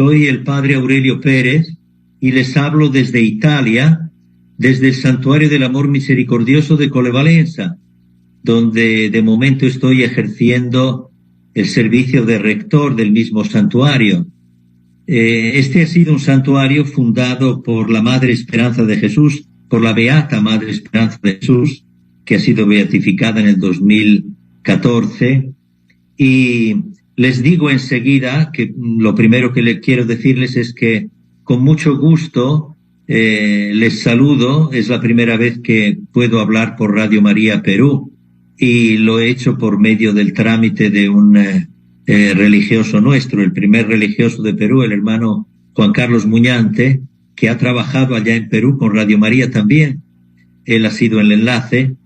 soy el padre Aurelio Pérez y les hablo desde Italia, desde el Santuario del Amor Misericordioso de Collevalenza, donde de momento estoy ejerciendo el servicio de rector del mismo santuario. Este ha sido un santuario fundado por la Madre Esperanza de Jesús, por la Beata Madre Esperanza de Jesús, que ha sido beatificada en el 2014. Y les digo enseguida que lo primero que le quiero decirles es que con mucho gusto les saludo. Es la primera vez que puedo hablar por Radio María Perú y lo he hecho por medio del trámite de un religioso nuestro, el primer religioso de Perú, el hermano Juan Carlos Muñante, que ha trabajado allá en Perú con Radio María también. Él ha sido el enlace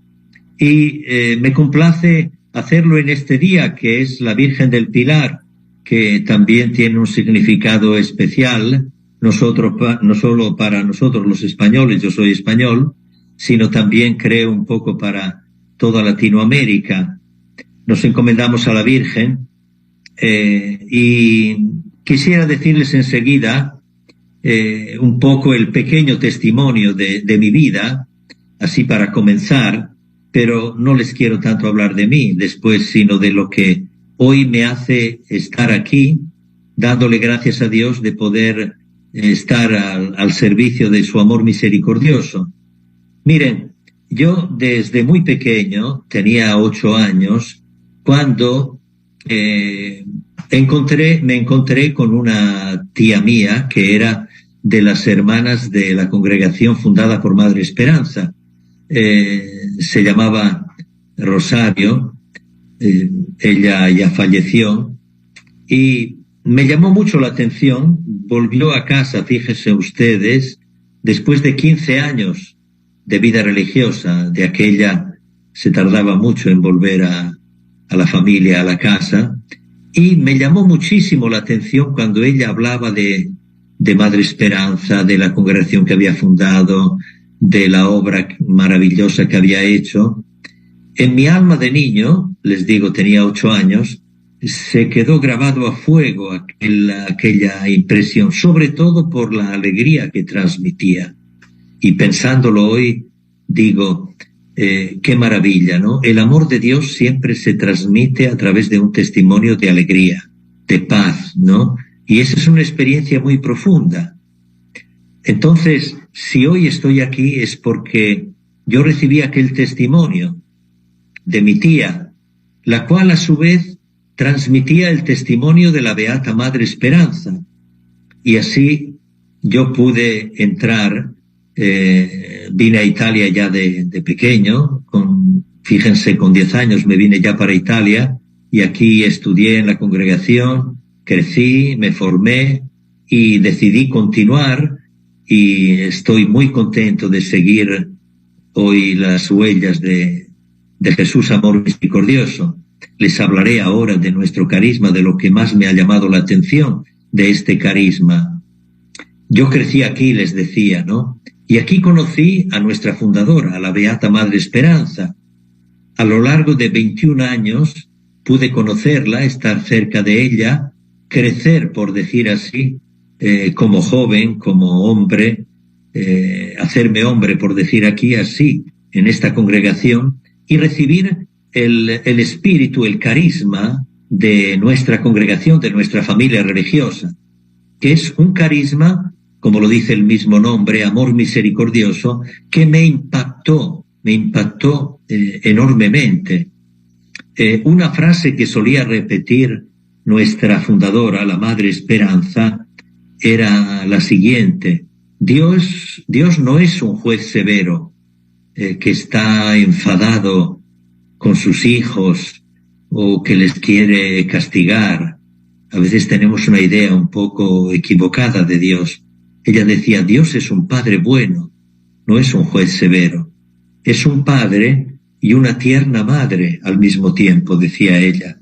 y me complace hacerlo en este día, que es la Virgen del Pilar, que también tiene un significado especial, no solo para nosotros los españoles, yo soy español, sino también creo un poco para toda Latinoamérica. Nos encomendamos a la Virgen y quisiera decirles enseguida un poco el pequeño testimonio de mi vida, así para comenzar, pero no les quiero tanto hablar de mí después, sino de lo que hoy me hace estar aquí, dándole gracias a Dios de poder estar al servicio de su amor misericordioso. Miren, yo desde muy pequeño, tenía 8 años, cuando me encontré con una tía mía que era de las hermanas de la congregación fundada por Madre Esperanza. Se llamaba Rosario, ella ya falleció y me llamó mucho la atención. Volvió a casa, fíjense ustedes, después de 15 años de vida religiosa. De aquella se tardaba mucho en volver a la familia, a la casa, y me llamó muchísimo la atención cuando ella hablaba de Madre Esperanza, de la congregación que había fundado, de la obra maravillosa que había hecho. En mi alma de niño, les digo, tenía 8 años, se quedó grabado a fuego aquella impresión, sobre todo por la alegría que transmitía. Y pensándolo hoy, digo, qué maravilla, ¿no? El amor de Dios siempre se transmite a través de un testimonio de alegría, de paz, ¿no? Y esa es una experiencia muy profunda. Entonces, si hoy estoy aquí es porque yo recibí aquel testimonio de mi tía, la cual a su vez transmitía el testimonio de la Beata Madre Esperanza. Y así yo pude entrar, vine a Italia ya de pequeño, fíjense, con 10 años me vine ya para Italia y aquí estudié en la congregación, crecí, me formé y decidí continuar. Y estoy muy contento de seguir hoy las huellas de Jesús Amor Misericordioso. Les hablaré ahora de nuestro carisma, de lo que más me ha llamado la atención de este carisma. Yo crecí aquí, les decía, ¿no? Y aquí conocí a nuestra fundadora, a la Beata Madre Esperanza. A lo largo de 21 años pude conocerla, estar cerca de ella, crecer, por decir así, como joven, como hombre, hacerme hombre, por decir aquí así, en esta congregación, y recibir el espíritu, el carisma de nuestra congregación, de nuestra familia religiosa, que es un carisma, como lo dice el mismo nombre, amor misericordioso, que me impactó enormemente. Una frase que solía repetir nuestra fundadora, la Madre Esperanza, era la siguiente: Dios no es un juez severo que está enfadado con sus hijos o que les quiere castigar. A veces tenemos una idea un poco equivocada de Dios. Ella decía, Dios es un Padre bueno, no es un juez severo. Es un Padre y una tierna madre al mismo tiempo, decía ella.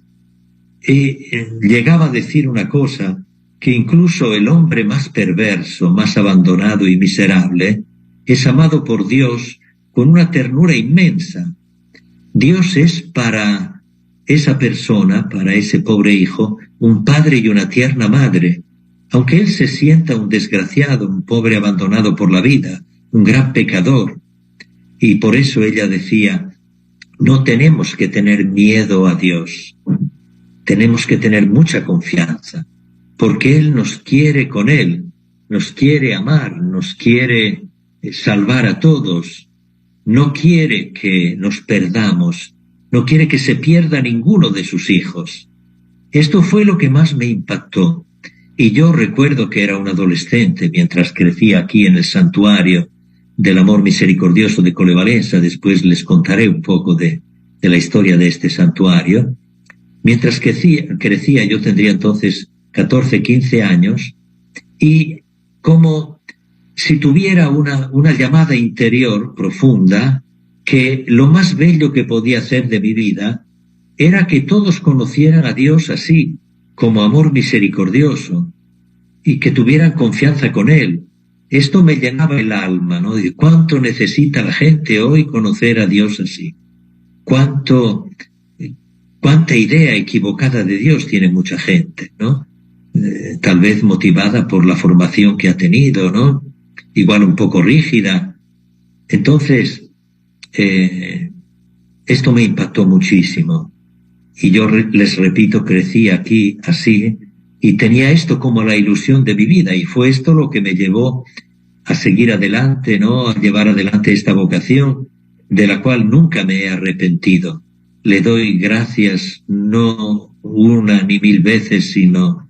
Y llegaba a decir una cosa, que incluso el hombre más perverso, más abandonado y miserable, es amado por Dios con una ternura inmensa. Dios es para esa persona, para ese pobre hijo, un padre y una tierna madre, aunque él se sienta un desgraciado, un pobre abandonado por la vida, un gran pecador. Y por eso ella decía, no tenemos que tener miedo a Dios, tenemos que tener mucha confianza, porque Él nos quiere con Él, nos quiere amar, nos quiere salvar a todos, no quiere que nos perdamos, no quiere que se pierda ninguno de sus hijos. Esto fue lo que más me impactó. Y yo recuerdo que era un adolescente mientras crecía aquí en el santuario del Amor Misericordioso de Colevalenza. Después les contaré un poco de la historia de este santuario. Mientras crecía, yo tendría entonces 14, 15 años, y como si tuviera una llamada interior profunda, que lo más bello que podía hacer de mi vida era que todos conocieran a Dios así, como amor misericordioso, y que tuvieran confianza con Él. Esto me llenaba el alma, ¿no? De cuánto necesita la gente hoy conocer a Dios así. Cuánta idea equivocada de Dios tiene mucha gente, ¿no? Tal vez motivada por la formación que ha tenido, ¿no? Igual un poco rígida. Entonces, esto me impactó muchísimo. Y yo les repito, crecí aquí así, y tenía esto como la ilusión de mi vida, y fue esto lo que me llevó a seguir adelante, ¿no? A llevar adelante esta vocación, de la cual nunca me he arrepentido. Le doy gracias no una ni 1000 veces, sino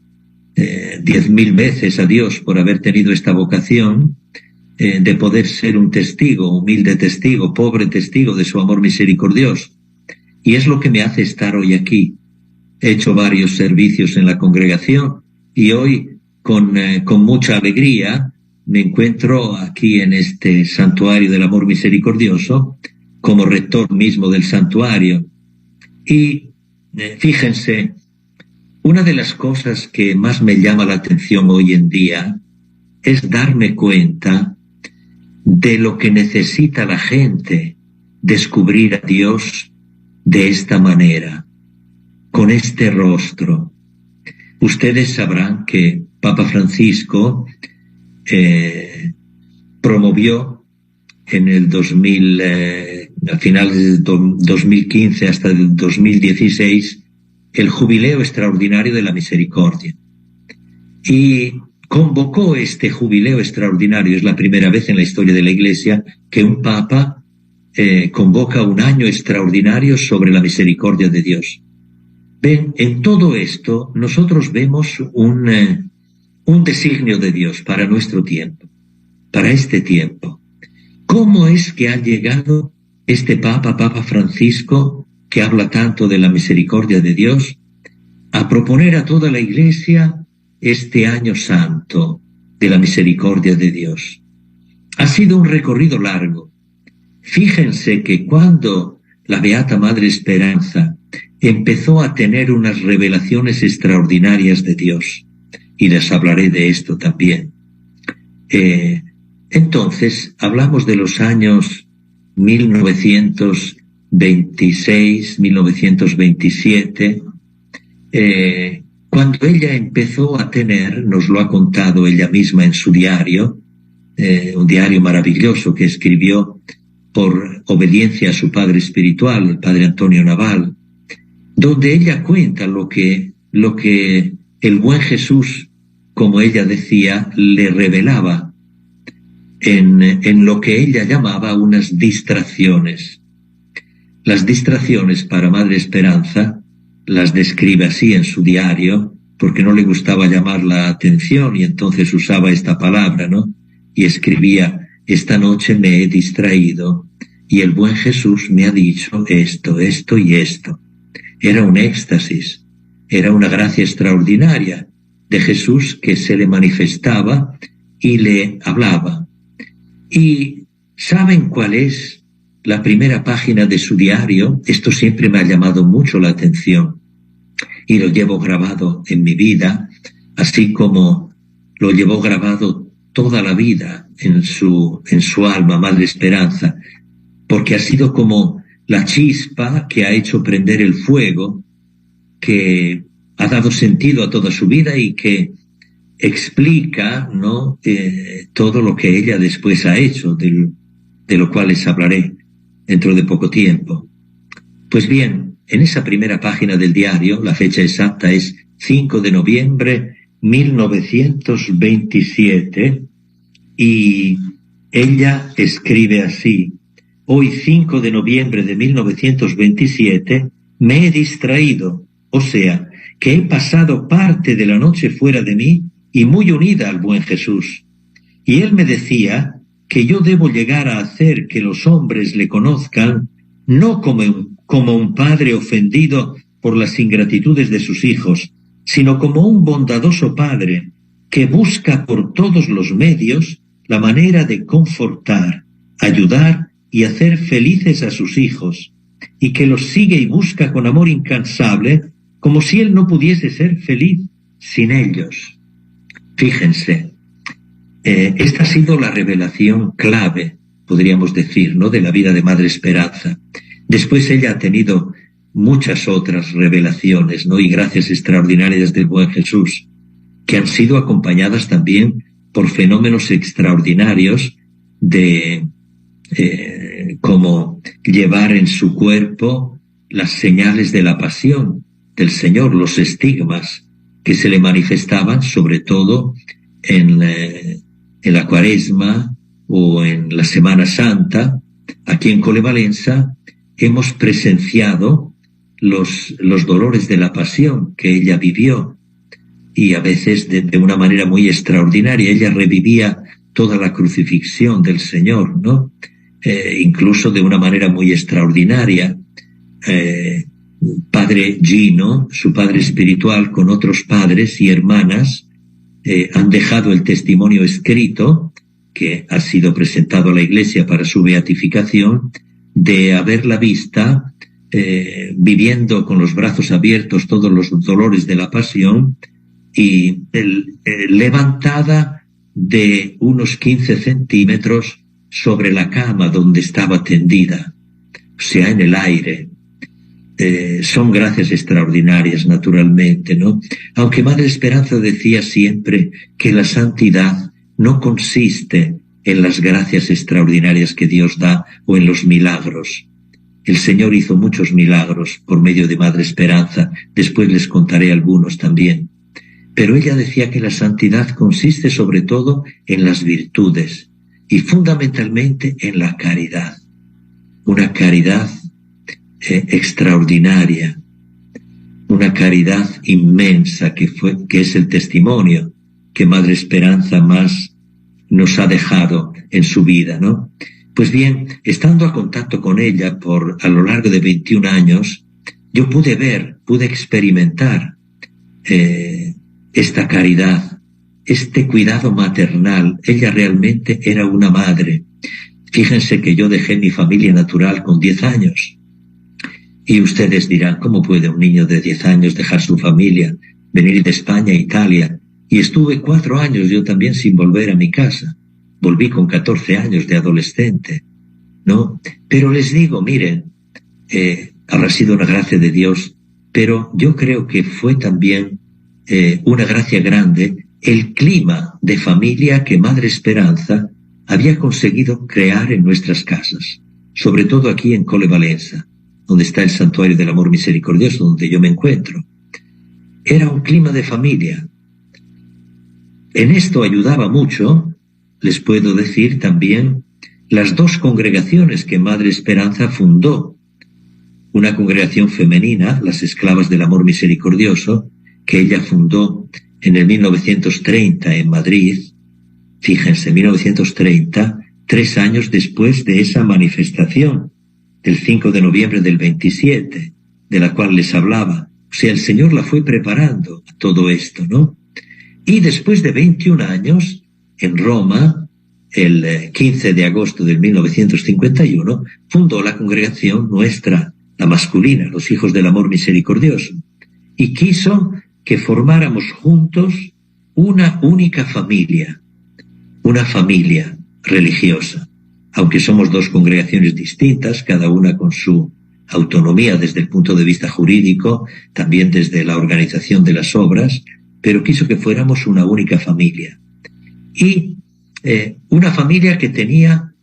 10.000 veces a Dios por haber tenido esta vocación, de poder ser un testigo, humilde testigo, pobre testigo de su amor misericordioso. Y es lo que me hace estar hoy aquí. He hecho varios servicios en la congregación y hoy con mucha alegría me encuentro aquí en este santuario del amor misericordioso como rector mismo del santuario. Y fíjense, una de las cosas que más me llama la atención hoy en día es darme cuenta de lo que necesita la gente, descubrir a Dios de esta manera, con este rostro. Ustedes sabrán que Papa Francisco promovió en el 2000, a finales del 2015 hasta el 2016, el Jubileo Extraordinario de la Misericordia. Y convocó este Jubileo Extraordinario, es la primera vez en la historia de la Iglesia que un Papa convoca un año extraordinario sobre la misericordia de Dios. Ven, en todo esto nosotros vemos un designio de Dios para nuestro tiempo, para este tiempo. ¿Cómo es que ha llegado este Papa Francisco, que habla tanto de la misericordia de Dios, a proponer a toda la Iglesia este año santo de la misericordia de Dios? Ha sido un recorrido largo. Fíjense que cuando la Beata Madre Esperanza empezó a tener unas revelaciones extraordinarias de Dios, y les hablaré de esto también, entonces hablamos de los años 1926, 1927, cuando ella empezó a tener, nos lo ha contado ella misma en su diario, un diario maravilloso que escribió por obediencia a su padre espiritual, el padre Antonio Naval, donde ella cuenta lo que el buen Jesús, como ella decía, le revelaba en lo que ella llamaba unas distracciones. Las distracciones para Madre Esperanza las describe así en su diario, porque no le gustaba llamar la atención y entonces usaba esta palabra, ¿no? Y escribía: esta noche me he distraído y el buen Jesús me ha dicho esto, esto y esto. Era un éxtasis, era una gracia extraordinaria de Jesús que se le manifestaba y le hablaba. ¿Y saben cuál es la primera página de su diario? Esto siempre me ha llamado mucho la atención y lo llevo grabado en mi vida, así como lo llevó grabado toda la vida en su alma, Madre Esperanza, porque ha sido como la chispa que ha hecho prender el fuego, que ha dado sentido a toda su vida y que explica, ¿no?, todo lo que ella después ha hecho, de lo cual les hablaré dentro de poco tiempo. Pues bien, en esa primera página del diario, la fecha exacta es 5 de noviembre 1927, y ella escribe así: hoy 5 de noviembre de 1927 me he distraído, o sea, que he pasado parte de la noche fuera de mí y muy unida al buen Jesús. Y él me decía que yo debo llegar a hacer que los hombres le conozcan no como un padre ofendido por las ingratitudes de sus hijos, sino como un bondadoso padre que busca por todos los medios la manera de confortar, ayudar y hacer felices a sus hijos, y que los sigue y busca con amor incansable, como si él no pudiese ser feliz sin ellos. Fíjense, esta ha sido la revelación clave, podríamos decir, ¿no?, de la vida de Madre Esperanza. Después ella ha tenido muchas otras revelaciones, ¿no?, y gracias extraordinarias del buen Jesús, que han sido acompañadas también por fenómenos extraordinarios de como llevar en su cuerpo las señales de la pasión del Señor, los estigmas que se le manifestaban sobre todo en la Cuaresma o en la Semana Santa. Aquí en Colevalenza hemos presenciado los dolores de la pasión que ella vivió, y a veces de una manera muy extraordinaria. Ella revivía toda la crucifixión del Señor, ¿no? Incluso de una manera muy extraordinaria. Padre Gino, su padre espiritual, con otros padres y hermanas, han dejado el testimonio escrito, que ha sido presentado a la Iglesia para su beatificación, de haberla vista viviendo con los brazos abiertos todos los dolores de la pasión, y levantada de unos 15 centímetros sobre la cama donde estaba tendida, o sea, en el aire. Son gracias extraordinarias, naturalmente, ¿no? Aunque Madre Esperanza decía siempre que la santidad no consiste en las gracias extraordinarias que Dios da o en los milagros. El Señor hizo muchos milagros por medio de Madre Esperanza, después les contaré algunos también. Pero ella decía que la santidad consiste sobre todo en las virtudes y fundamentalmente en la caridad. Una caridad extraordinaria, una caridad inmensa que es el testimonio que Madre Esperanza más nos ha dejado en su vida, ¿no? Pues bien, estando a contacto con ella a lo largo de 21 años, yo pude experimentar esta caridad, este cuidado maternal. Ella realmente era una madre. Fíjense que yo dejé mi familia natural con 10 años. Y ustedes dirán, ¿cómo puede un niño de 10 años dejar su familia, venir de España a Italia? Y estuve 4 años yo también sin volver a mi casa. Volví con 14 años de adolescente, ¿no? Pero les digo, miren, habrá sido una gracia de Dios, pero yo creo que fue también una gracia grande el clima de familia que Madre Esperanza había conseguido crear en nuestras casas, sobre todo aquí en Colevalenza, donde está el Santuario del Amor Misericordioso, donde yo me encuentro. Era un clima de familia. En esto ayudaba mucho, les puedo decir también, las 2 congregaciones que Madre Esperanza fundó. Una congregación femenina, las Esclavas del Amor Misericordioso, que ella fundó en el 1930 en Madrid. Fíjense, 1930, 3 años después de esa manifestación, del 5 de noviembre del 27, de la cual les hablaba. O sea, el Señor la fue preparando a todo esto, ¿no? Y después de 21 años, en Roma, el 15 de agosto de 1951, fundó la congregación nuestra, la masculina, los Hijos del Amor Misericordioso, y quiso que formáramos juntos una única familia, una familia religiosa. Aunque somos 2 congregaciones distintas, cada una con su autonomía desde el punto de vista jurídico, también desde la organización de las obras, pero quiso que fuéramos una única familia. Y una familia que tenía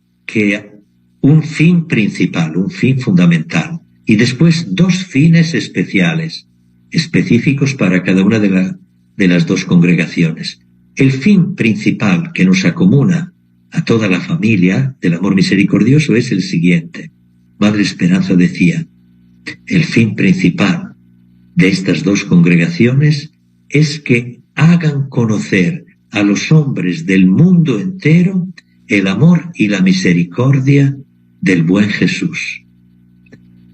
un fin principal, un fin fundamental, y después dos fines especiales, específicos para cada una de las dos congregaciones. El fin principal que nos acomuna a toda la familia del amor misericordioso es el siguiente. Madre Esperanza decía, el fin principal de estas dos congregaciones es que hagan conocer a los hombres del mundo entero el amor y la misericordia del buen Jesús,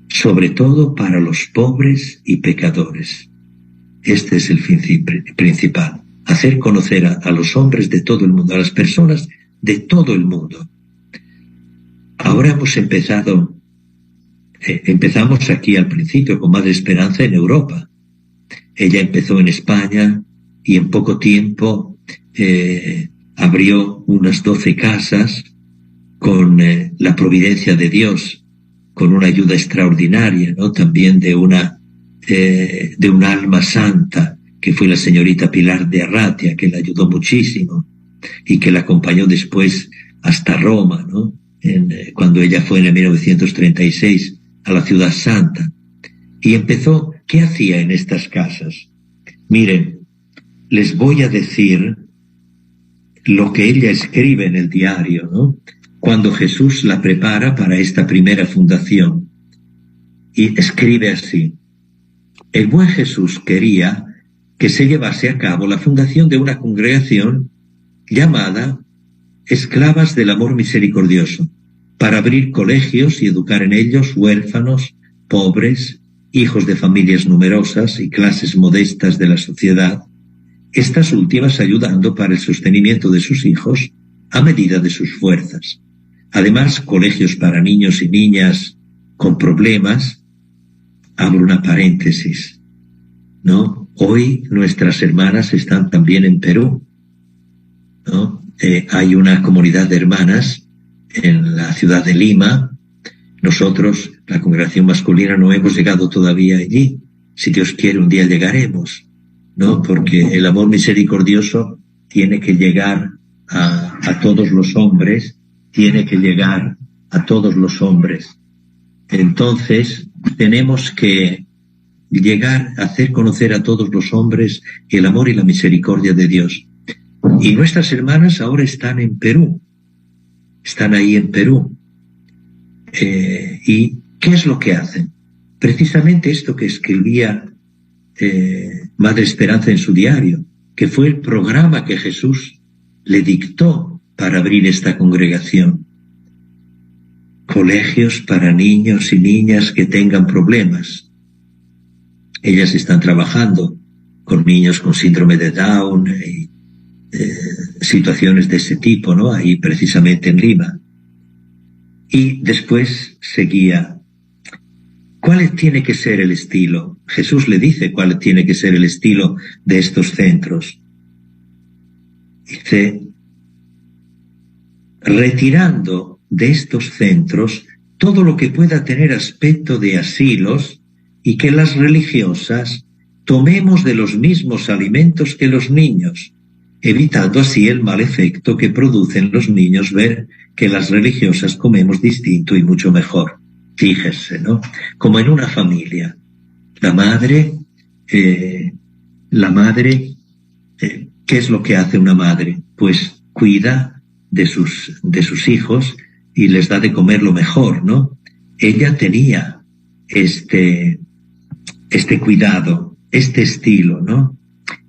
sobre todo para los pobres y pecadores. Este es el fin principal, hacer conocer a los hombres de todo el mundo, a las personas de todo el mundo. Ahora empezamos aquí al principio con Madre Esperanza en Europa. Ella empezó en España y en poco tiempo abrió unas 12 casas con la providencia de Dios, con una ayuda extraordinaria, ¿no? También de una alma santa, que fue la señorita Pilar de Arratia, que la ayudó muchísimo y que la acompañó después hasta Roma, ¿no? Cuando ella fue en el 1936 a la Ciudad Santa. Y empezó, ¿qué hacía en estas casas? Miren, les voy a decir lo que ella escribe en el diario, ¿no? Cuando Jesús la prepara para esta primera fundación. Y escribe así: el buen Jesús quería que se llevase a cabo la fundación de una congregación llamada Esclavas del Amor Misericordioso, para abrir colegios y educar en ellos huérfanos, pobres, hijos de familias numerosas y clases modestas de la sociedad, estas últimas ayudando para el sostenimiento de sus hijos a medida de sus fuerzas. Además, colegios para niños y niñas con problemas. Abro una paréntesis, ¿no? Hoy nuestras hermanas están también en Perú, ¿no? Hay una comunidad de hermanas en la ciudad de Lima. Nosotros, la congregación masculina, no hemos llegado todavía allí. Si Dios quiere, un día llegaremos, ¿no? Porque el amor misericordioso tiene que llegar a todos los hombres, tiene que llegar a todos los hombres. Entonces, tenemos que llegar a hacer conocer a todos los hombres el amor y la misericordia de Dios. Y nuestras hermanas ahora están en Perú, están ahí en Perú. ¿Y qué es lo que hacen? Precisamente esto que escribía Madre Esperanza en su diario, que fue el programa que Jesús le dictó para abrir esta congregación. Colegios para niños y niñas que tengan problemas. Ellas están trabajando con niños con síndrome de Down y situaciones de ese tipo, ¿no? Ahí precisamente en Lima. Y después seguía, ¿cuál tiene que ser el estilo? Jesús le dice cuál tiene que ser el estilo de estos centros. Dice, retirando de estos centros todo lo que pueda tener aspecto de asilos y que las religiosas tomemos de los mismos alimentos que los niños, evitando así el mal efecto que producen los niños ver que las religiosas comemos distinto y mucho mejor. Fíjese, ¿no? Como en una familia. La madre, ¿qué es lo que hace una madre? Pues cuida de sus hijos y les da de comer lo mejor, ¿no? Ella tenía este cuidado, este estilo, ¿no?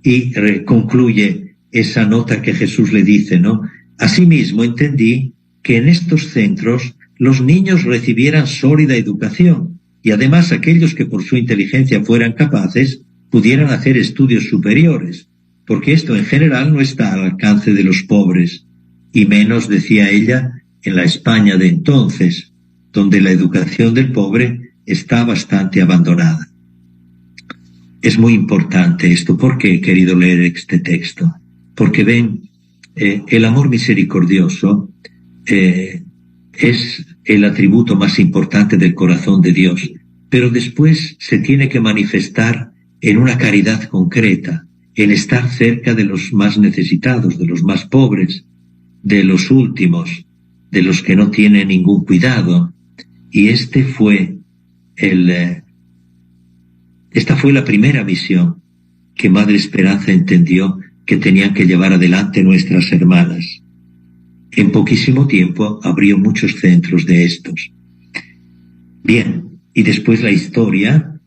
Y concluye esa nota que Jesús le dice, ¿no? Asimismo entendí que en estos centros los niños recibieran sólida educación y además aquellos que por su inteligencia fueran capaces pudieran hacer estudios superiores, porque esto en general no está al alcance de los pobres, y menos, decía ella, en la España de entonces, donde la educación del pobre está bastante abandonada. Es muy importante esto. ¿Por qué he querido leer este texto? Porque ven, el amor misericordioso es el atributo más importante del corazón de Dios, pero después se tiene que manifestar en una caridad concreta, el estar cerca de los más necesitados, de los más pobres, de los últimos, de los que no tienen ningún cuidado. Y esta fue la primera misión que Madre Esperanza entendió que tenían que llevar adelante nuestras hermanas. En poquísimo tiempo abrió muchos centros de estos. Bien, y después la historia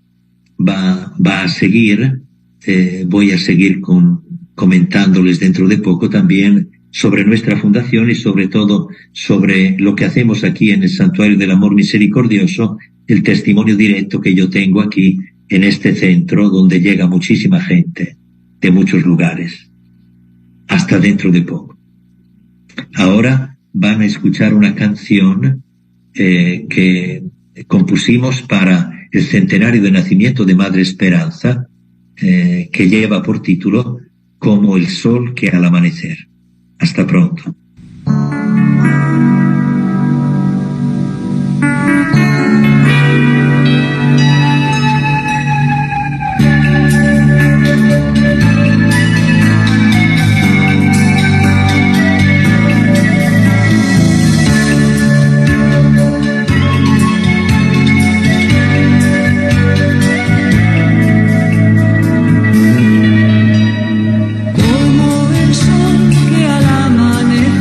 va a seguir. Voy a seguir comentándoles dentro de poco también sobre nuestra fundación y sobre todo sobre lo que hacemos aquí en el Santuario del Amor Misericordioso, el testimonio directo que yo tengo aquí en este centro donde llega muchísima gente de muchos lugares. Hasta dentro de poco. Ahora van a escuchar una canción que compusimos para el centenario de nacimiento de Madre Esperanza, que lleva por título Como el sol que al amanecer. Hasta pronto. Como el sol que al amanecer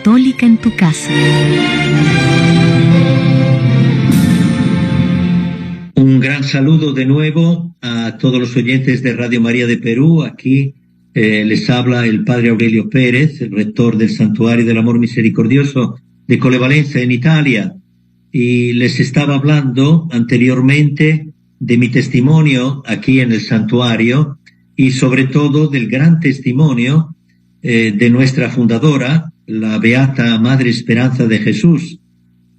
Católica en tu casa. Un gran saludo de nuevo a todos los oyentes de Radio María de Perú. Aquí les habla el Padre Aurelio Pérez, el rector del Santuario del Amor Misericordioso de Colle Valencia, en Italia. Y les estaba hablando anteriormente de mi testimonio aquí en el santuario y sobre todo del gran testimonio de nuestra fundadora, la Beata Madre Esperanza de Jesús,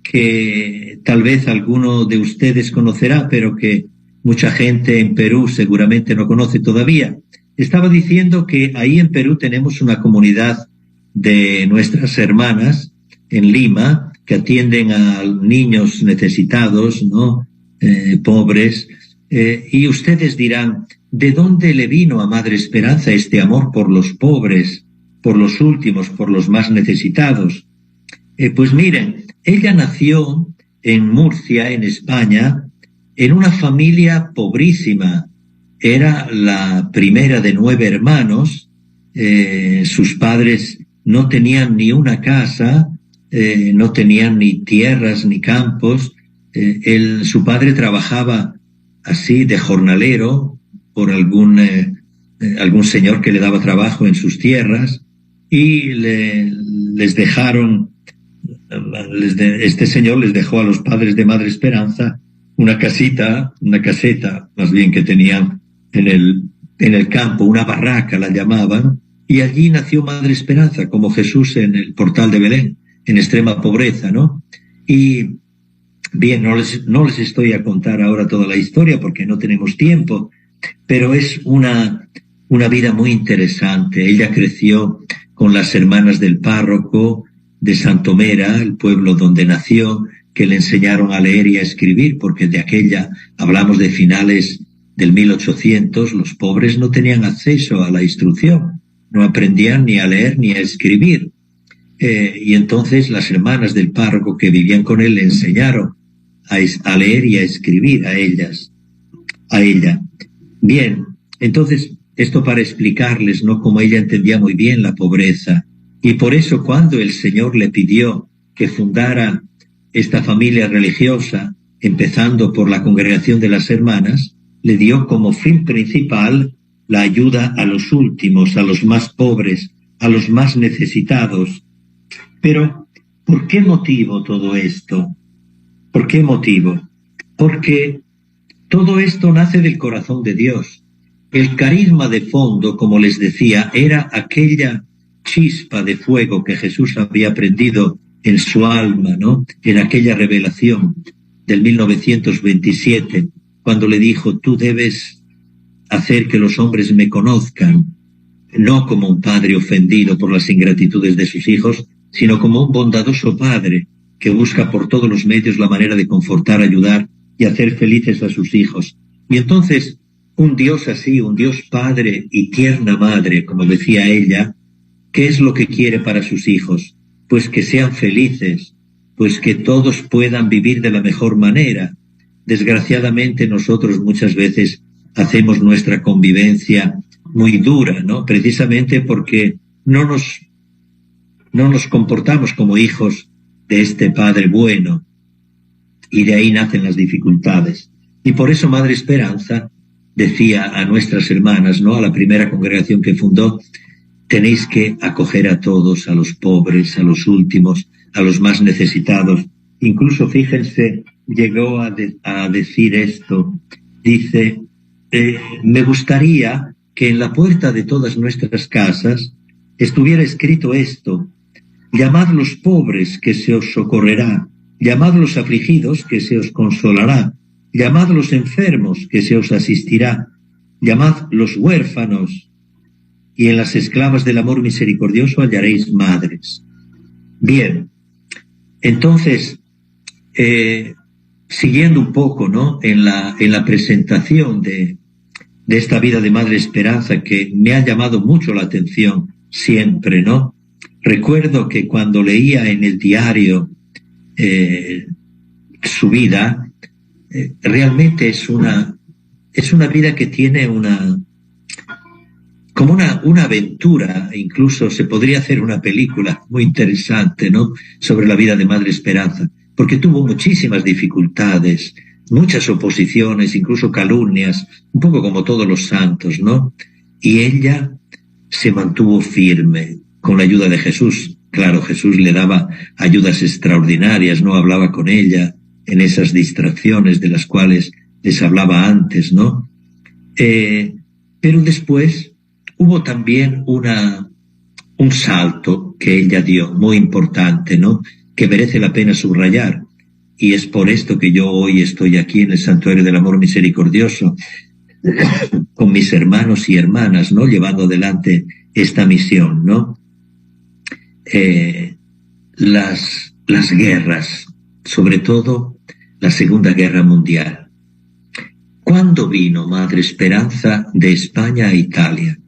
que tal vez alguno de ustedes conocerá, pero que mucha gente en Perú seguramente no conoce todavía. Estaba diciendo que ahí en Perú tenemos una comunidad de nuestras hermanas en Lima que atienden a niños necesitados, ¿no? Pobres. Y ustedes dirán, ¿de dónde le vino a Madre Esperanza este amor por los pobres, por los últimos, por los más necesitados? Pues miren, ella nació en Murcia, en España, en una familia pobrísima. Era la primera de 9 hermanos. Sus padres no tenían ni una casa, no tenían ni tierras ni campos. Su padre trabajaba así de jornalero por algún señor que le daba trabajo en sus tierras y este señor les dejó a los padres de Madre Esperanza una caseta más bien que tenían en el campo, una barraca la llamaban, y allí nació Madre Esperanza, como Jesús en el portal de Belén, en extrema pobreza, ¿no? Y bien, no les estoy a contar ahora toda la historia porque no tenemos tiempo, pero es una vida muy interesante. Ella creció con las hermanas del párroco de Santomera, el pueblo donde nació, que le enseñaron a leer y a escribir, porque de aquella, hablamos de finales del 1800, los pobres no tenían acceso a la instrucción, no aprendían ni a leer ni a escribir. Y entonces las hermanas del párroco que vivían con él le enseñaron a leer y a escribir a ella. Bien, entonces esto para explicarles, ¿no?, cómo ella entendía muy bien la pobreza. Y por eso cuando el Señor le pidió que fundara esta familia religiosa, empezando por la congregación de las hermanas, le dio como fin principal la ayuda a los últimos, a los más pobres, a los más necesitados. Pero, ¿por qué motivo todo esto? ¿Por qué motivo? Porque todo esto nace del corazón de Dios. El carisma de fondo, como les decía, era aquella chispa de fuego que Jesús había prendido en su alma, ¿no?, en aquella revelación del 1927, cuando le dijo, tú debes hacer que los hombres me conozcan, no como un padre ofendido por las ingratitudes de sus hijos, sino como un bondadoso padre que busca por todos los medios la manera de confortar, ayudar y hacer felices a sus hijos. Y entonces, un Dios así, un Dios Padre y tierna Madre, como decía ella, ¿qué es lo que quiere para sus hijos? Pues que sean felices, pues que todos puedan vivir de la mejor manera. Desgraciadamente nosotros muchas veces hacemos nuestra convivencia muy dura, ¿no? Precisamente porque no nos comportamos como hijos de este Padre bueno, y de ahí nacen las dificultades. Y por eso Madre Esperanza decía a nuestras hermanas, ¿no?, a la primera congregación que fundó, tenéis que acoger a todos, a los pobres, a los últimos, a los más necesitados. Incluso, fíjense, llegó a decir esto, dice, me gustaría que en la puerta de todas nuestras casas estuviera escrito esto, llamad los pobres que se os socorrerá, llamad los afligidos que se os consolará, llamad los enfermos que se os asistirá, llamad los huérfanos, y en las esclavas del amor misericordioso hallaréis madres. Bien, entonces, siguiendo un poco, ¿no?, en la presentación de esta vida de Madre Esperanza, que me ha llamado mucho la atención siempre, ¿no? Recuerdo que cuando leía en el diario su vida, realmente es una vida que tiene como una aventura, incluso se podría hacer una película muy interesante, ¿no?, sobre la vida de Madre Esperanza, porque tuvo muchísimas dificultades, muchas oposiciones, incluso calumnias, un poco como todos los santos, ¿no? Y ella se mantuvo firme con la ayuda de Jesús. Claro, Jesús le daba ayudas extraordinarias, ¿no? Hablaba con ella en esas distracciones de las cuales les hablaba antes, ¿no? Pero después hubo también un salto que ella dio, muy importante, ¿no?, que merece la pena subrayar. Y es por esto que yo hoy estoy aquí en el Santuario del Amor Misericordioso, con mis hermanos y hermanas, ¿no?, llevando adelante esta misión, ¿no? Las guerras, sobre todo la Segunda Guerra Mundial. ¿Cuándo vino Madre Esperanza de España a Italia?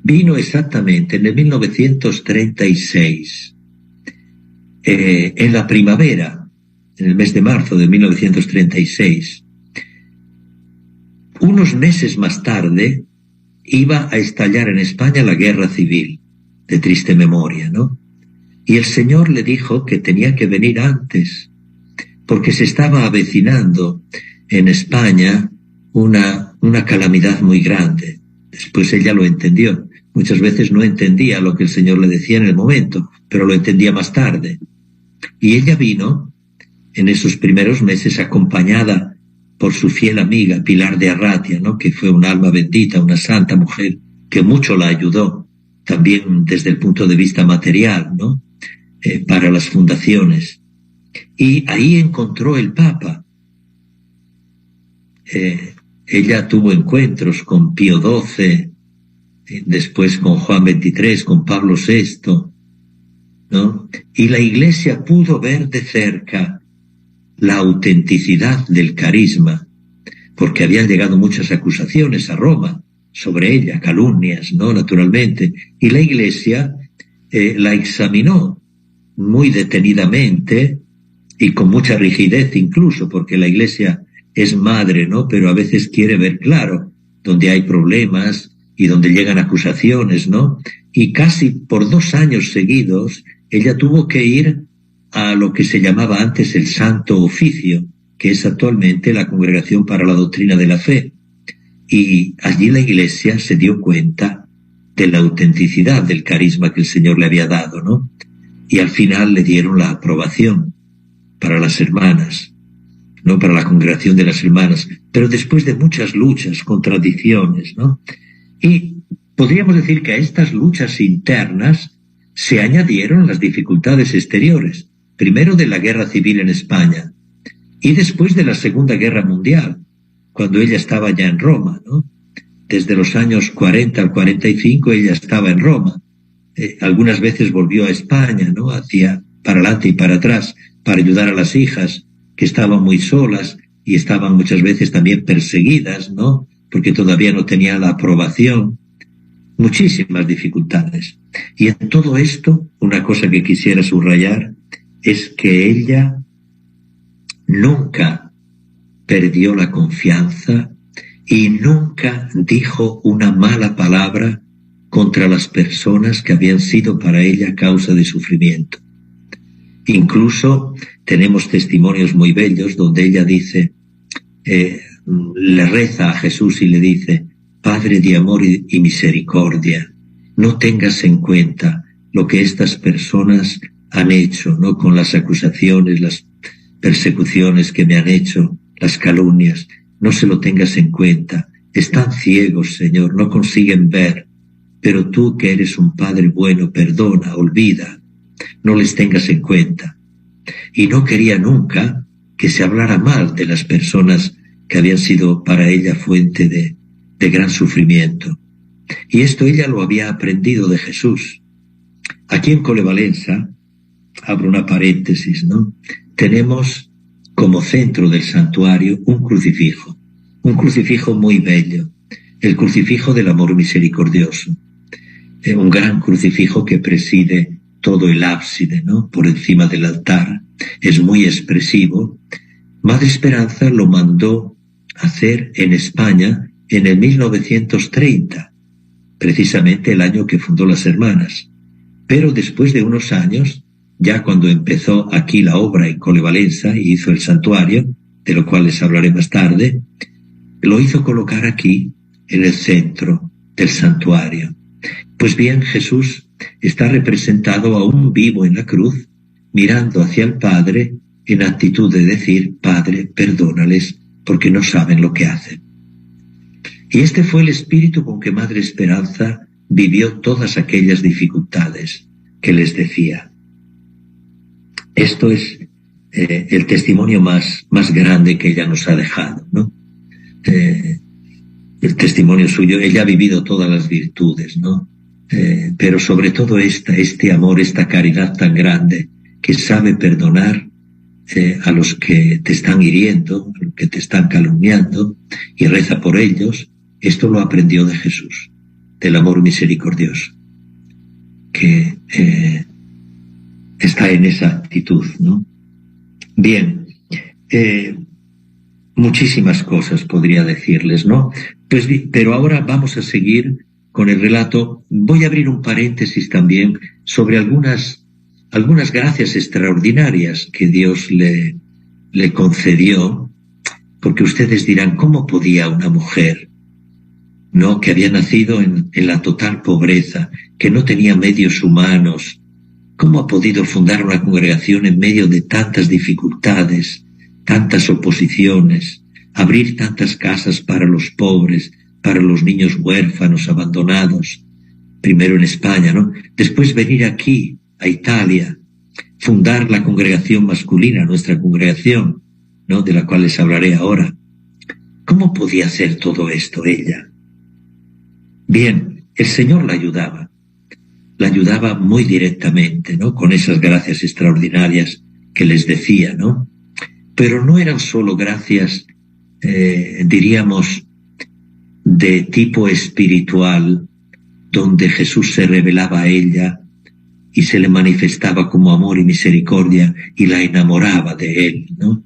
Vino exactamente en el 1936, en la primavera, en el mes de marzo de 1936. Unos meses más tarde iba a estallar en España la guerra civil, de triste memoria, ¿no? Y el Señor le dijo que tenía que venir antes, porque se estaba avecinando en España una calamidad muy grande. Después ella lo entendió. Muchas veces no entendía lo que el Señor le decía en el momento, pero lo entendía más tarde. Y ella vino en esos primeros meses acompañada por su fiel amiga Pilar de Arratia, ¿no?, que fue un alma bendita, una santa mujer que mucho la ayudó, también desde el punto de vista material, ¿no?, para las fundaciones. Y ahí encontró el Papa. Ella tuvo encuentros con Pío XII, después con Juan XXIII, con Pablo VI, ¿no? Y la Iglesia pudo ver de cerca la autenticidad del carisma, porque habían llegado muchas acusaciones a Roma sobre ella, calumnias, ¿no?, naturalmente, y la Iglesia la examinó muy detenidamente y con mucha rigidez incluso, porque la Iglesia es madre, ¿no?, pero a veces quiere ver claro donde hay problemas y donde llegan acusaciones, ¿no? Y casi por 2 años seguidos ella tuvo que ir a lo que se llamaba antes el Santo Oficio, que es actualmente la Congregación para la Doctrina de la Fe. Y allí la Iglesia se dio cuenta de la autenticidad del carisma que el Señor le había dado, ¿no? Y al final le dieron la aprobación para las hermanas, no para la congregación de las hermanas, pero después de muchas luchas, contradicciones, ¿no? Y podríamos decir que a estas luchas internas se añadieron las dificultades exteriores, primero de la guerra civil en España y después de la Segunda Guerra Mundial, cuando ella estaba ya en Roma, ¿no? Desde los años 40 al 45 ella estaba en Roma. Algunas veces volvió a España, ¿no?, hacia para adelante y para atrás, para ayudar a las hijas que estaban muy solas y estaban muchas veces también perseguidas, ¿no?, porque todavía no tenía la aprobación. Muchísimas dificultades. Y en todo esto, una cosa que quisiera subrayar es que ella nunca perdió la confianza y nunca dijo una mala palabra contra las personas que habían sido para ella causa de sufrimiento. Incluso tenemos testimonios muy bellos donde ella dice, le reza a Jesús y le dice: Padre de amor y misericordia, no tengas en cuenta lo que estas personas han hecho, ¿no?, con las acusaciones, las persecuciones que me han hecho, las calumnias, no se lo tengas en cuenta. Están ciegos, Señor, no consiguen ver, pero tú, que eres un Padre bueno, perdona, olvida, no les tengas en cuenta. Y no quería nunca que se hablara mal de las personas que habían sido para ella fuente de gran sufrimiento. Y esto ella lo había aprendido de Jesús. Aquí en Colevalenza, abro una paréntesis, ¿no?, tenemos como centro del santuario un crucifijo muy bello, el crucifijo del amor misericordioso, un gran crucifijo que preside todo el ábside, ¿no?, por encima del altar, es muy expresivo. Madre Esperanza lo mandó hacer en España en el 1930, precisamente el año que fundó las hermanas. Pero después de unos años, ya cuando empezó aquí la obra en Colevalenza y hizo el santuario, de lo cual les hablaré más tarde, lo hizo colocar aquí, en el centro del santuario. Pues bien, Jesús está representado aún vivo en la cruz, mirando hacia el Padre en actitud de decir: Padre, perdónales, porque no saben lo que hacen. Y este fue el espíritu con que Madre Esperanza vivió todas aquellas dificultades que les decía. Esto es el testimonio más grande que ella nos ha dejado, ¿no? El testimonio suyo, ella ha vivido todas las virtudes, ¿no? Pero sobre todo este amor, esta caridad tan grande, que sabe perdonar a los que te están hiriendo, a los que te están calumniando, y reza por ellos. Esto lo aprendió de Jesús, del amor misericordioso, que está en esa actitud, ¿no? Bien, muchísimas cosas podría decirles, ¿no? Pues, pero ahora vamos a seguir con el relato. Voy a abrir un paréntesis también sobre algunas gracias extraordinarias que Dios le concedió, porque ustedes dirán: ¿cómo podía una mujer, no, que había nacido en la total pobreza, que no tenía medios humanos, cómo ha podido fundar una congregación en medio de tantas dificultades, tantas oposiciones, abrir tantas casas para los pobres, para los niños huérfanos, abandonados, primero en España, ¿no? Después venir aquí, a Italia, fundar la congregación masculina, nuestra congregación, ¿no?, de la cual les hablaré ahora. ¿Cómo podía hacer todo esto ella? Bien, el Señor la ayudaba muy directamente, ¿no?, con esas gracias extraordinarias que les decía, ¿no? Pero no eran solo gracias, diríamos, de tipo espiritual, donde Jesús se revelaba a ella y se le manifestaba como amor y misericordia y la enamoraba de él, ¿no?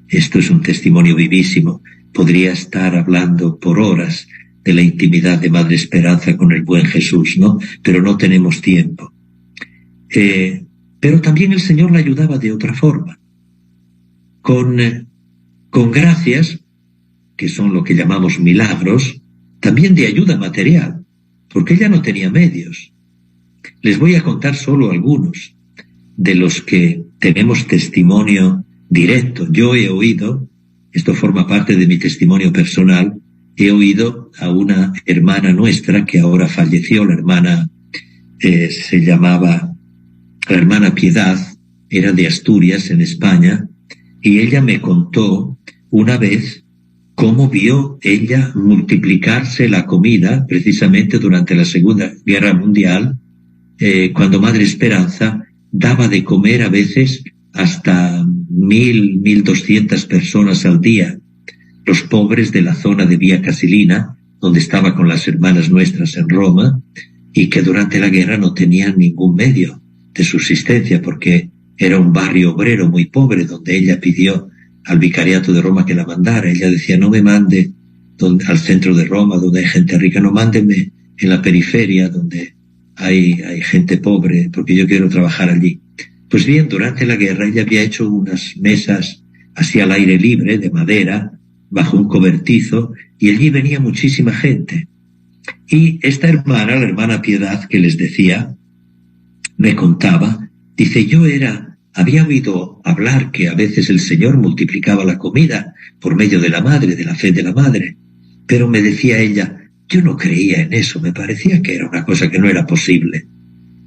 Esto es un testimonio vivísimo. Podría estar hablando por horas de la intimidad de Madre Esperanza con el buen Jesús, ¿no? Pero no tenemos tiempo. Pero también el Señor la ayudaba de otra forma, con gracias, que son lo que llamamos milagros, también de ayuda material, porque ella no tenía medios. Les voy a contar solo algunos de los que tenemos testimonio directo. Yo he oído, esto forma parte de mi testimonio personal, he oído a una hermana nuestra que ahora falleció, la hermana se llamaba, la hermana Piedad, era de Asturias, en España, y ella me contó una vez cómo vio ella multiplicarse la comida, precisamente durante la Segunda Guerra Mundial, cuando Madre Esperanza daba de comer a veces hasta 1.200 personas al día, los pobres de la zona de Vía Casilina, donde estaba con las hermanas nuestras en Roma, y que durante la guerra no tenían ningún medio de subsistencia, porque era un barrio obrero muy pobre, donde ella pidió al vicariato de Roma que la mandara. Ella decía: no me mande al centro de Roma, donde hay gente rica, no mándeme en la periferia, donde hay gente pobre, porque yo quiero trabajar allí. Pues bien, durante la guerra ella había hecho unas mesas así al aire libre, de madera, bajo un cobertizo, y allí venía muchísima gente. Y esta hermana, la hermana Piedad, que les decía, me contaba, dice: había oído hablar que a veces el Señor multiplicaba la comida por medio de la madre, de la fe de la madre, pero me decía ella, yo no creía en eso, me parecía que era una cosa que no era posible.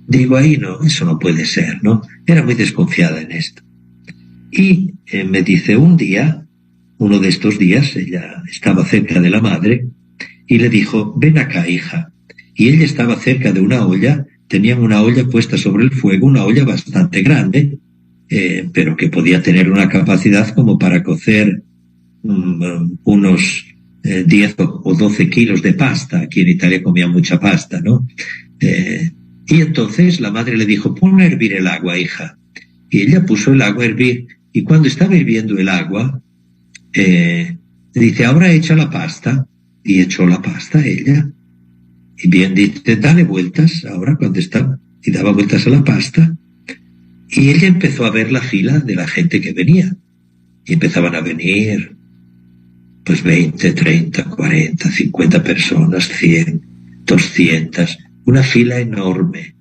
Digo, ahí no, eso no puede ser, ¿no? Era muy desconfiada en esto. Y me dice, uno de estos días, ella estaba cerca de la madre y le dijo: ven acá, hija. Y ella estaba cerca de una olla, tenían una olla puesta sobre el fuego, una olla bastante grande, pero que podía tener una capacidad como para cocer unos 10 o 12 kilos de pasta. Aquí en Italia comían mucha pasta, ¿no? Y entonces la madre le dijo: pon a hervir el agua, hija. Y ella puso el agua a hervir, y cuando estaba hirviendo el agua, dice: ahora echa la pasta. Y echó la pasta ella. Y bien dice, dale vueltas ahora cuando está, y daba vueltas a la pasta, y ella empezó a ver la fila de la gente que venía, y empezaban a venir, pues 20, 30, 40, 50 personas, 100, 200, una fila enorme.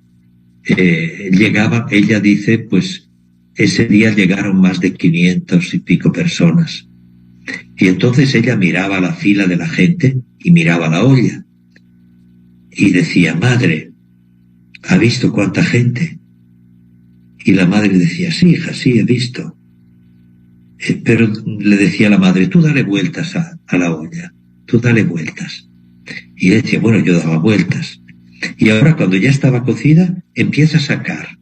Llegaba, ella dice, pues ese día llegaron más de 500 y pico personas. Y entonces ella miraba la fila de la gente y miraba la olla. Y decía, madre, ¿ha visto cuánta gente? Y la madre decía, sí, hija, sí, he visto. Pero le decía a la madre, tú dale vueltas a la olla, tú dale vueltas. Y ella decía, bueno, yo daba vueltas. Y ahora cuando ya estaba cocida, empieza a sacar.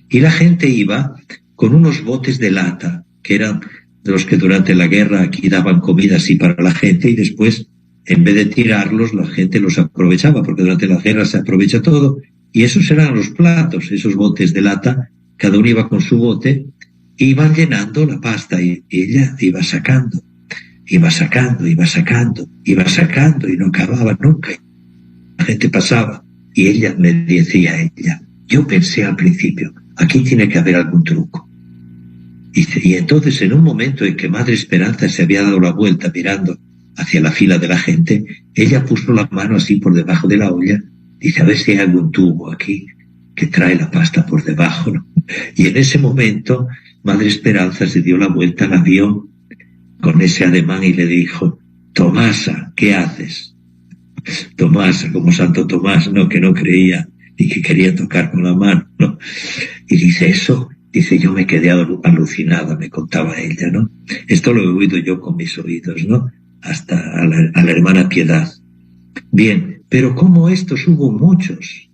Y la gente iba con unos botes de lata, que eran de los que durante la guerra aquí daban comida así para la gente, y después, en vez de tirarlos, la gente los aprovechaba, porque durante la guerra se aprovecha todo. Y esos eran los platos, esos botes de lata, cada uno iba con su bote, e iban llenando la pasta, y ella iba sacando, y no acababa nunca. La gente pasaba. Y ella me decía a ella, yo pensé al principio, aquí tiene que haber algún truco. Y entonces en un momento en que Madre Esperanza se había dado la vuelta mirando hacia la fila de la gente, ella puso la mano así por debajo de la olla, dice, a ver si hay algún tubo aquí que trae la pasta por debajo, ¿no? Y en ese momento Madre Esperanza se dio la vuelta, la vio con ese ademán y le dijo, Tomasa, ¿qué haces? Tomás, como Santo Tomás, ¿no? Que no creía y que quería tocar con la mano, ¿no? Y dice eso, dice, yo me quedé alucinada, me contaba ella, ¿no? Esto lo he oído yo con mis oídos, ¿no? Hasta a la hermana Piedad. Bien, pero como estos hubo muchos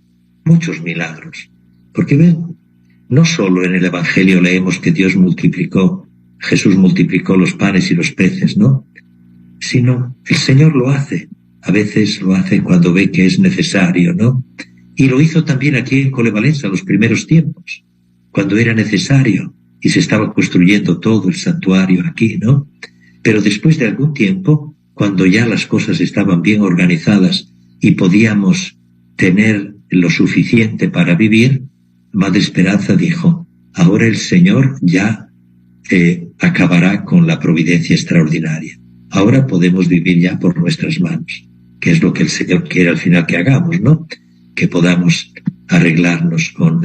milagros. Porque ven, no solo en el Evangelio leemos que Jesús multiplicó los panes y los peces, ¿no? Sino el Señor lo hace. A veces lo hace cuando ve que es necesario, ¿no? Y lo hizo también aquí en Colevalenza, los primeros tiempos, cuando era necesario y se estaba construyendo todo el santuario aquí, ¿no? Pero después de algún tiempo, cuando ya las cosas estaban bien organizadas y podíamos tener lo suficiente para vivir, Madre Esperanza dijo, ahora el Señor ya acabará con la providencia extraordinaria. Ahora podemos vivir ya por nuestras manos, que es lo que el Señor quiere al final que hagamos, ¿no? Que podamos arreglarnos con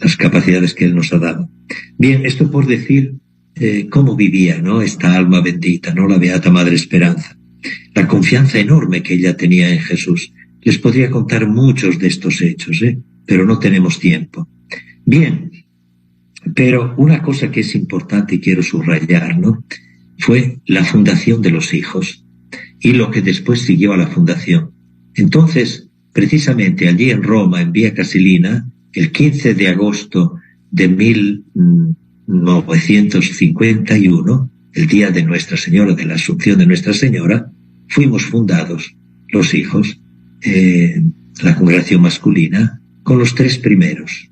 las capacidades que Él nos ha dado. Bien, esto por decir cómo vivía, ¿no? Esta alma bendita, ¿no? La Beata Madre Esperanza. La confianza enorme que ella tenía en Jesús. Les podría contar muchos de estos hechos, pero no tenemos tiempo. Bien, pero una cosa que es importante y quiero subrayar, ¿no? Fue la fundación de los hijos y lo que después siguió a la fundación. Entonces, precisamente allí en Roma, en Vía Casilina, el 15 de agosto de 1951, el día de Nuestra Señora, de la Asunción de Nuestra Señora, fuimos fundados los hijos, la congregación masculina, con los 3 primeros.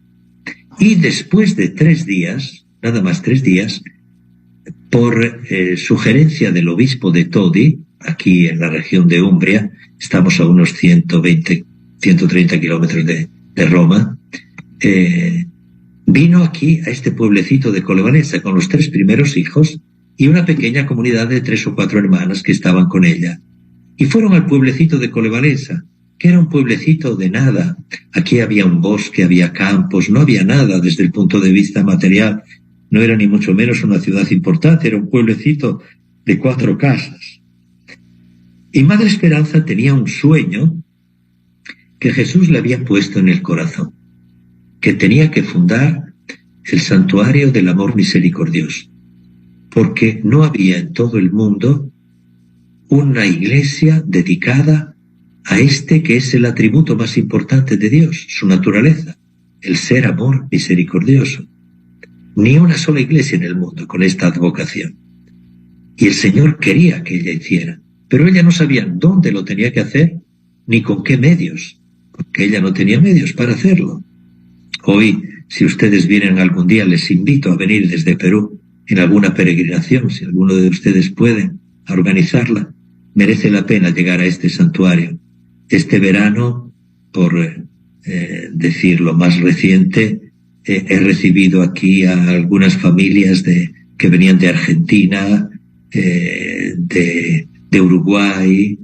Y después de 3 días, nada más 3 días, por sugerencia del obispo de Todi, aquí en la región de Umbria, estamos a unos 130 kilómetros de Roma, vino aquí a este pueblecito de Colevalenza con los 3 primeros hijos y una pequeña comunidad de 3 o 4 hermanas que estaban con ella. Y fueron al pueblecito de Colevalenza, que era un pueblecito de nada. Aquí había un bosque, había campos, no había nada desde el punto de vista material. No era ni mucho menos una ciudad importante, era un pueblecito de 4 casas. Y Madre Esperanza tenía un sueño que Jesús le había puesto en el corazón, que tenía que fundar el santuario del amor misericordioso, porque no había en todo el mundo una iglesia dedicada a este que es el atributo más importante de Dios, su naturaleza, el ser amor misericordioso. Ni una sola iglesia en el mundo con esta advocación. Y el Señor quería que ella hiciera, pero ella no sabía dónde lo tenía que hacer, ni con qué medios, porque ella no tenía medios para hacerlo. Hoy, si ustedes vienen algún día, les invito a venir desde Perú en alguna peregrinación, si alguno de ustedes pueden organizarla. Merece la pena llegar a este santuario. Este verano, por decir lo más reciente, he recibido aquí a algunas familias que venían de Argentina, de Uruguay,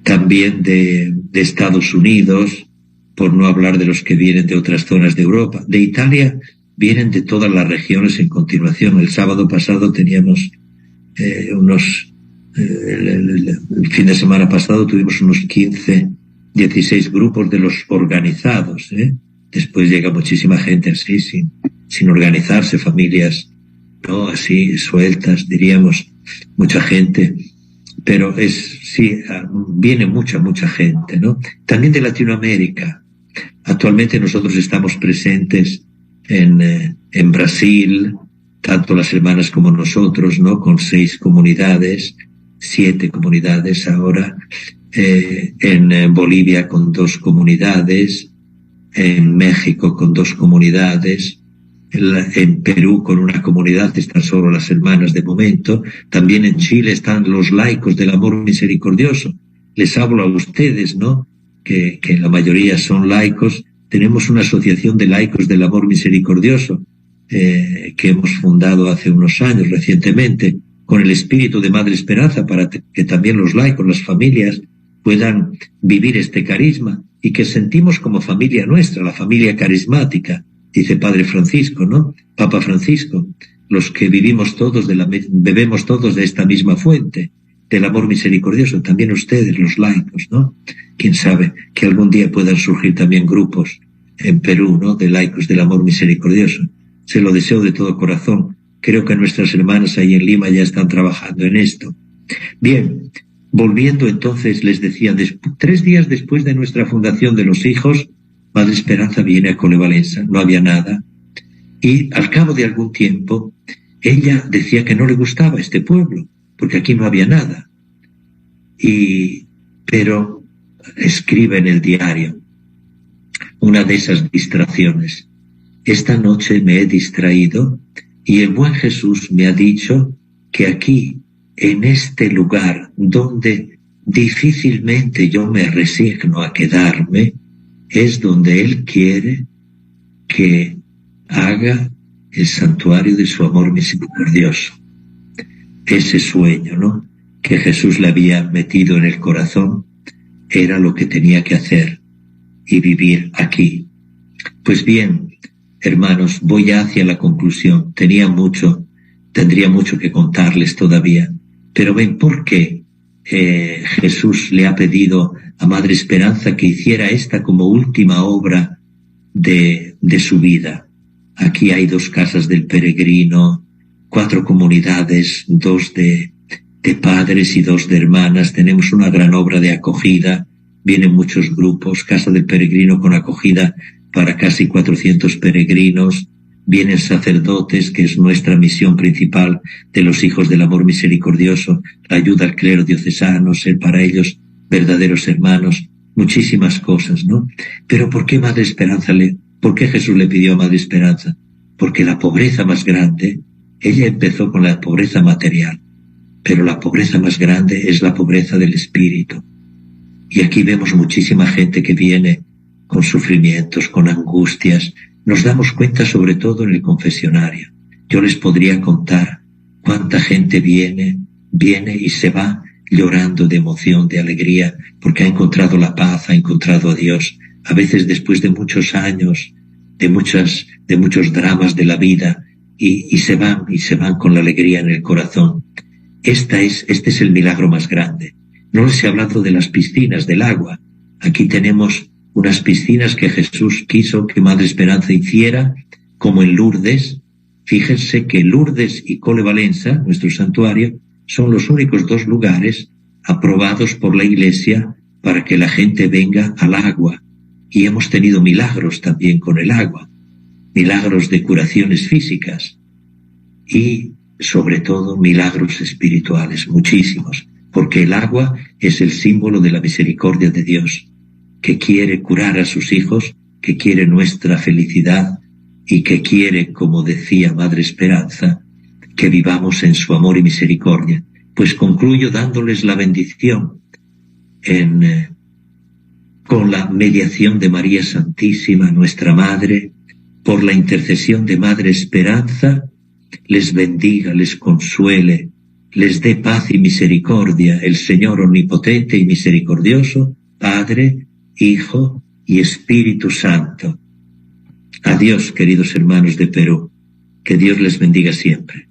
también de Estados Unidos, por no hablar de los que vienen de otras zonas de Europa. De Italia vienen de todas las regiones en continuación. El sábado pasado teníamos el fin de semana pasado tuvimos unos 15, 16 grupos de los organizados. Después llega muchísima gente así, sin organizarse, familias, ¿no? Así sueltas, diríamos, mucha gente. Pero sí, viene mucha gente, ¿no? También de Latinoamérica. Actualmente nosotros estamos presentes en Brasil, tanto las hermanas como nosotros, ¿no? Con 6 comunidades, 7 comunidades ahora, en Bolivia con 2 comunidades, en México con 2 comunidades, en Perú con una comunidad, están solo las hermanas de momento. También en Chile están los laicos del amor misericordioso. Les hablo a ustedes, ¿no? Que la mayoría son laicos. Tenemos una asociación de laicos del amor misericordioso que hemos fundado hace unos años recientemente, con el espíritu de Madre Esperanza, para que también los laicos, las familias, puedan vivir este carisma y que sentimos como familia nuestra, la familia carismática, dice Padre Francisco, ¿no? Papa Francisco, los que vivimos todos bebemos todos de esta misma fuente, del amor misericordioso, también ustedes, los laicos, ¿no? Quién sabe que algún día puedan surgir también grupos en Perú, ¿no? De laicos del amor misericordioso. Se lo deseo de todo corazón. Creo que nuestras hermanas ahí en Lima ya están trabajando en esto. Bien, volviendo entonces, les decía, 3 días después de nuestra fundación de los hijos, Madre Esperanza viene a Colevalenza, no había nada. Y al cabo de algún tiempo, ella decía que no le gustaba este pueblo, porque aquí no había nada. Pero escribe en el diario una de esas distracciones. Esta noche me he distraído y el buen Jesús me ha dicho que aquí, en este lugar donde difícilmente yo me resigno a quedarme, es donde Él quiere que haga el santuario de su amor misericordioso. Ese sueño, ¿no?, que Jesús le había metido en el corazón, era lo que tenía que hacer y vivir aquí. Pues bien, hermanos, voy ya hacia la conclusión. Tendría mucho que contarles todavía, pero ven por qué Jesús le ha pedido a Madre Esperanza que hiciera esta como última obra de su vida. Aquí hay 2 casas del peregrino, 4 comunidades, 2 de padres y 2 de hermanas. Tenemos una gran obra de acogida, vienen muchos grupos, Casa del Peregrino con acogida para casi 400 peregrinos, vienen sacerdotes, que es nuestra misión principal de los hijos del amor misericordioso, la ayuda al clero diocesano, ser para ellos verdaderos hermanos, muchísimas cosas, ¿no? Pero ¿por qué Madre Esperanza por qué Jesús le pidió a Madre Esperanza? Porque la pobreza más grande, ella empezó con la pobreza material, pero la pobreza más grande es la pobreza del espíritu. Y aquí vemos muchísima gente que viene con sufrimientos, con angustias. Nos damos cuenta sobre todo en el confesionario. Yo les podría contar cuánta gente viene y se va llorando de emoción, de alegría, porque ha encontrado la paz, ha encontrado a Dios. A veces después de muchos años, de muchos dramas de la vida, y se van con la alegría en el corazón. Este es el milagro más grande. No les he hablado de las piscinas, del agua. Aquí tenemos unas piscinas que Jesús quiso que Madre Esperanza hiciera, como en Lourdes. Fíjense que Lourdes y Colevalenza, nuestro santuario, son los únicos 2 lugares aprobados por la Iglesia para que la gente venga al agua. Y hemos tenido milagros también con el agua, milagros de curaciones físicas y, sobre todo, milagros espirituales, muchísimos, porque el agua es el símbolo de la misericordia de Dios, que quiere curar a sus hijos, que quiere nuestra felicidad y que quiere, como decía Madre Esperanza, que vivamos en su amor y misericordia. Pues concluyo dándoles la bendición con la mediación de María Santísima, nuestra Madre, por la intercesión de Madre Esperanza, les bendiga, les consuele, les dé paz y misericordia el Señor omnipotente y misericordioso, Padre, Hijo y Espíritu Santo. Adiós, queridos hermanos de Perú. Que Dios les bendiga siempre.